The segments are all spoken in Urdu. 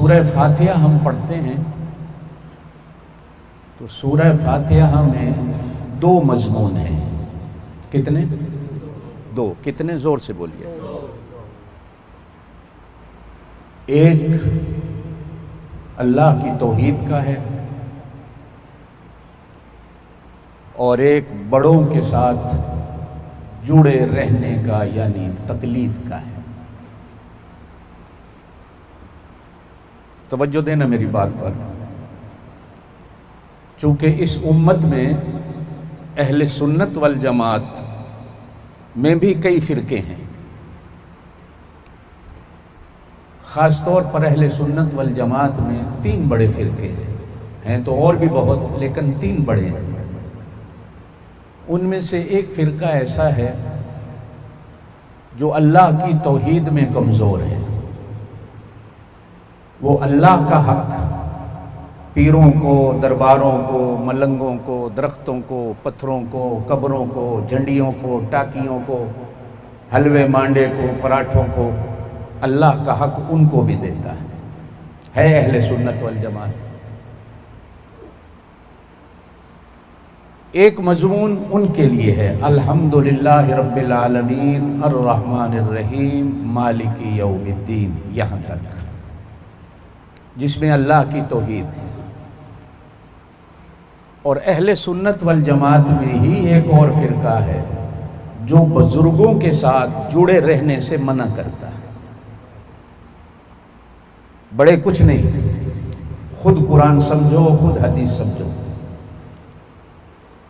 سورہ فاتحہ ہم پڑھتے ہیں تو سورہ فاتحہ میں دو مضمون ہیں. کتنے؟ دو. کتنے؟ زور سے بولیے. ایک اللہ کی توحید کا ہے اور ایک بڑوں کے ساتھ جڑے رہنے کا یعنی تقلید کا ہے. توجہ دینا میری بات پر. چونکہ اس امت میں اہل سنت والجماعت میں بھی کئی فرقے ہیں. خاص طور پر اہل سنت والجماعت میں 3 بڑے فرقے ہیں تو اور بھی بہت، لیکن 3 بڑے ہیں. ان میں سے ایک فرقہ ایسا ہے جو اللہ کی توحید میں کمزور ہے. وہ اللہ کا حق پیروں کو، درباروں کو، ملنگوں کو، درختوں کو، پتھروں کو، قبروں کو، جھنڈیوں کو، ٹاکیوں کو، حلوے مانڈے کو، پراٹھوں کو، اللہ کا حق ان کو بھی دیتا ہے اہل سنت والجماعت. ایک مضمون ان کے لیے ہے الحمدللہ رب العالمین الرحمن الرحیم مالک یوم الدین، یہاں تک، جس میں اللہ کی توحید ہے. اور اہل سنت والجماعت میں ہی ایک اور فرقہ ہے جو بزرگوں کے ساتھ جڑے رہنے سے منع کرتا ہے. بڑے کچھ نہیں، خود قرآن سمجھو، خود حدیث سمجھو.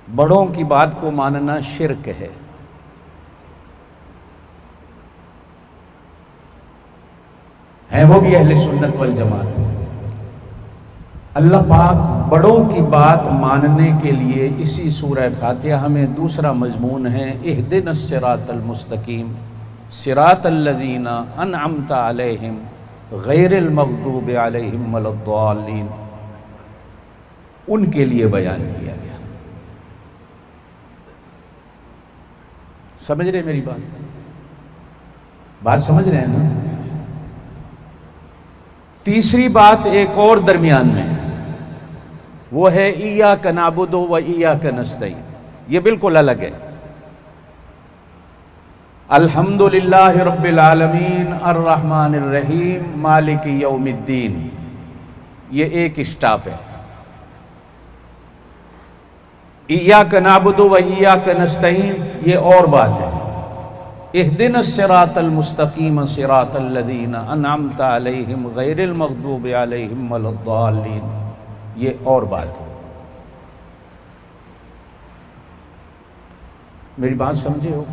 بڑوں کی بات کو ماننا شرک ہے. ہیں وہ بھی اہل سنت والجماعت. اللہ پاک بڑوں کی بات ماننے کے لیے اسی سورہ فاتحہ میں دوسرا مضمون ہے اہدنا الصراط المستقیم صراط الذین انعمت علیہم غیر المغضوب علیہم ولا الضالین. ان کے لیے بیان کیا گیا. سمجھ رہے میری بات سمجھ رہے ہیں نا؟ تیسری بات ایک اور درمیان میں، وہ ہے ایاک نعبد و ایاک نستعین. یہ بالکل الگ ہے. الحمدللہ رب العالمین الرحمن الرحیم مالک یوم الدین، یہ ایک اسٹاپ ہے. ایاک نعبد و ایاک نستعین یہ اور بات ہے. اہدنا الصراط المستقیم صراط الذین انعمت علیہم غیر المغضوب علیہم ولا الضالین، یہ اور بات ہے. میری بات سمجھے ہو؟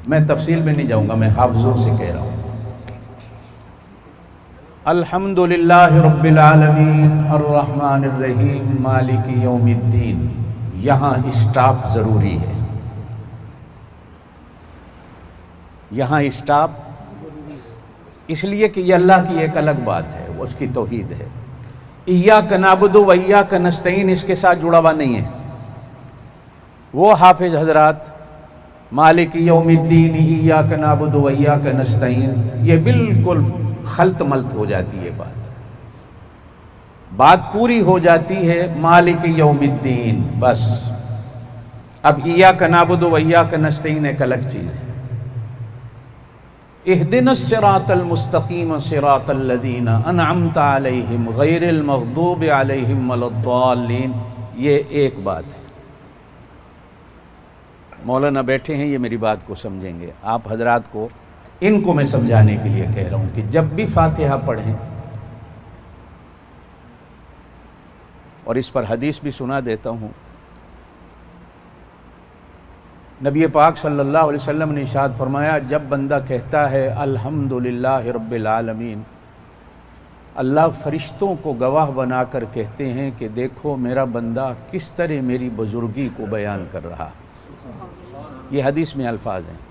میں تفصیل میں نہیں جاؤں گا، میں حافظوں سے کہہ رہا ہوں. الحمدللہ رب العالمین الرحمن الرحیم مالک یوم الدین، یہاں اسٹاپ ضروری ہے. یہاں اسٹاپ اس لیے کہ یہ اللہ کی ایک الگ بات ہے، اس کی توحید ہے. ایاک نعبد و ایاک نستعین اس کے ساتھ جڑا ہوا نہیں ہے. وہ حافظ حضرات مالک یوم الدین ایاک نعبد و ایاک نستعین، یہ بالکل خلط ملط ہو جاتی ہے. بات پوری ہو جاتی ہے مالک یوم الدین بس. اب ایاک نعبد و ایاک نستعین ایک الگ چیز ہے. اہدنا الصراط المستقیم صراط الذین انعمت علیہم غیر المغضوب علیہم ولا الضالین، یہ ایک بات ہے. مولانا بیٹھے ہیں، یہ میری بات کو سمجھیں گے. آپ حضرات کو، ان کو میں سمجھانے کے لیے کہہ رہا ہوں کہ جب بھی فاتحہ پڑھیں، اور اس پر حدیث بھی سنا دیتا ہوں، نبی پاک صلی اللہ علیہ وسلم نے ارشاد فرمایا جب بندہ کہتا ہے الحمدللہ رب العالمین، اللہ فرشتوں کو گواہ بنا کر کہتے ہیں کہ دیکھو میرا بندہ کس طرح میری بزرگی کو بیان کر رہا ہے. یہ حدیث میں الفاظ ہیں.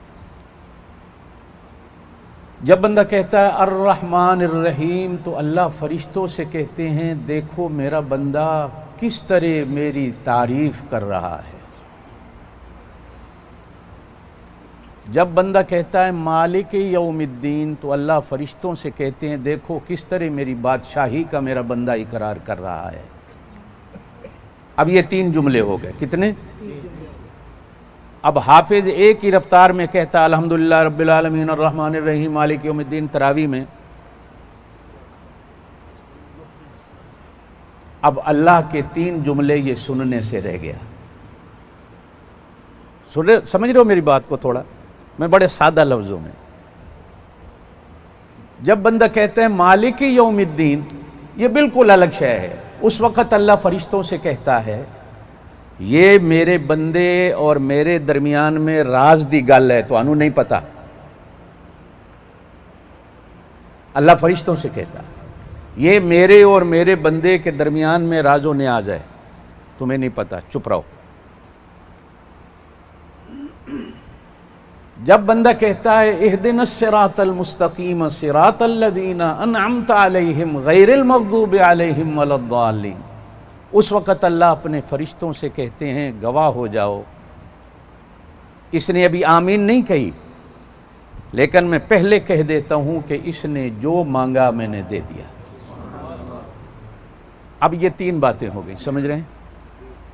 جب بندہ کہتا ہے الرحمن الرحیم تو اللہ فرشتوں سے کہتے ہیں دیکھو میرا بندہ کس طرح میری تعریف کر رہا ہے. جب بندہ کہتا ہے مالک یوم الدین تو اللہ فرشتوں سے کہتے ہیں دیکھو کس طرح میری بادشاہی کا میرا بندہ اقرار کر رہا ہے۔ اب یہ 3 جملے ہو گئے، کتنے؟ اب حافظ ایک ہی رفتار میں کہتا الحمدللہ رب العالمین الرحمن الرحیم مالک یوم الدین تراویح میں، اب اللہ کے 3 جملے یہ سننے سے رہ گیا۔ سمجھ رہے ہو میری بات کو؟ تھوڑا میں بڑے سادہ لفظوں میں، جب بندہ کہتا ہے مالک یوم الدین یہ بالکل الگ شے ہے، اس وقت اللہ فرشتوں سے کہتا ہے یہ میرے بندے اور میرے درمیان میں راز دی گل ہے، تو انہوں نہیں پتا۔ اللہ فرشتوں سے کہتا یہ میرے اور میرے بندے کے درمیان میں راز و نیاز ہے، تمہیں نہیں پتا، چپ رہو۔ جب بندہ کہتا ہے اہدنا الصراط المستقیم صراط الذین انعمت علیہم غیر المغضوب علیہم ولا الضالین، اس وقت اللہ اپنے فرشتوں سے کہتے ہیں گواہ ہو جاؤ، اس نے ابھی آمین نہیں کہی لیکن میں پہلے کہہ دیتا ہوں کہ اس نے جو مانگا میں نے دے دیا۔ اب یہ 3 باتیں ہو گئیں، سمجھ رہے ہیں؟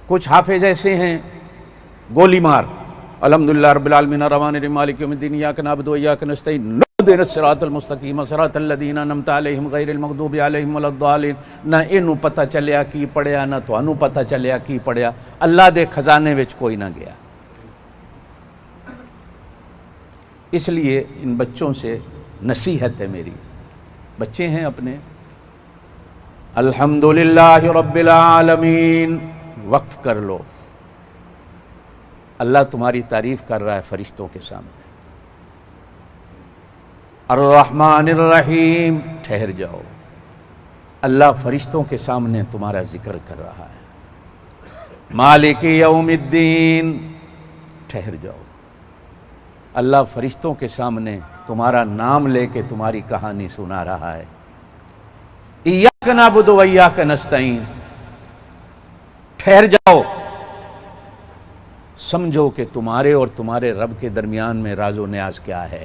کچھ حافظ ایسے ہیں گولی مار الحمدللہ رب العالمین الرحمن الرحیم مالک یوم الدین ایاک نعبد و ایاک نستعین اہدنا الصراط المستقیم صراط الذین انعمت علیہم غیر المغضوب علیہم ولا الضالین، نہ اینوں پتہ چلیا کی پڑھیا نہ تانوں پتہ چلیا کی پڑھیا، اللہ دے خزانے وچ کوئی نہ گیا۔ اس لیے ان بچوں سے نصیحت ہے میری، بچے ہیں اپنے، الحمدللہ رب العالمین وقف کر لو، اللہ تمہاری تعریف کر رہا ہے فرشتوں کے سامنے۔ الرحمن الرحیم ٹھہر جاؤ، اللہ فرشتوں کے سامنے تمہارا ذکر کر رہا ہے۔ مالک یوم الدین ٹھہر جاؤ، اللہ فرشتوں کے سامنے تمہارا نام لے کے تمہاری کہانی سنا رہا ہے۔ ایاک نعبد و ایاک نستعین ٹھہر جاؤ، سمجھو کہ تمہارے اور تمہارے رب کے درمیان میں راز و نیاز کیا ہے۔